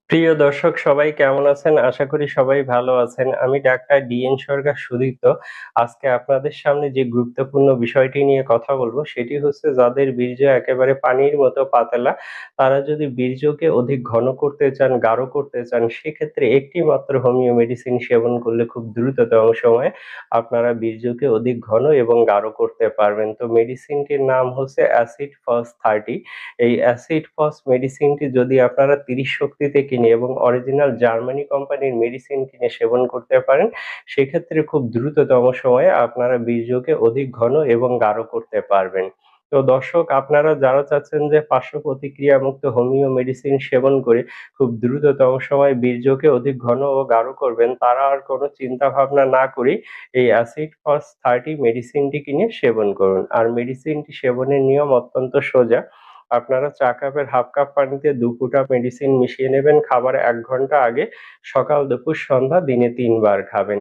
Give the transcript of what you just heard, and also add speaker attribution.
Speaker 1: প্রিয় দর্শক সবাই কেমন আছেন? আশা করি সবাই ভালো আছেন। আমি ডাক্তার ডিএন সরকার সুদীপ্ত। আজকে আপনাদের সামনে যে গুরুত্বপূর্ণ বিষয়টি নিয়ে কথা বলব সেটি হচ্ছে যাদের বীর্য একেবারে পানির মতো পাতলা, তারা যদি বীর্যকে অধিক ঘন করতে চান, গাঢ় করতে চান সেক্ষেত্রে একটি মাত্র হোমিও মেডিসিন সেবন করলে খুব দ্রুততম সময়ে আপনারা বীর্যকে অধিক ঘন এবং গাঢ় করতে পারবেন। তো মেডিসিনটির নাম হচ্ছে অ্যাসিড ফস 30। এই অ্যাসিড ফস মেডিসিনটি যদি আপনারা ৩০ শক্তিতে কিনে এবং অরিজিনাল জার্মানি কোম্পানির মেডিসিন কিনে সেবন করতে পারেন, সেক্ষেত্রে খুব দ্রুততম সময়ে আপনারা বীর্যকে অধিক ঘন এবং গাঢ় করতে পারবেন। তো দর্শক আপনারা যারা চাচ্ছেন যে পার্শ্ব প্রতিক্রিয়ামুক্ত হোমিও মেডিসিন সেবন করে খুব দ্রুততম সময়ে বীর্যকে অধিক ঘন ও গাঢ় করবেন, তারা আর কোনো চিন্তা ভাবনা না করেই এই অ্যাসিড ফস 30 মেডিসিনটি কিনে সেবন করুন। আর মেডিসিনটি সেবনের নিয়ম অত্যন্ত সোজা। আপনারা চা কাপের 1/2 কাপ পানিতে ২ ফোঁটা মেডিসিন মিশিয়ে নেবেন খাবার ১ ঘন্টা আগে। সকাল, দুপুর, সন্ধ্যা দিনে ৩ বার খাবেন।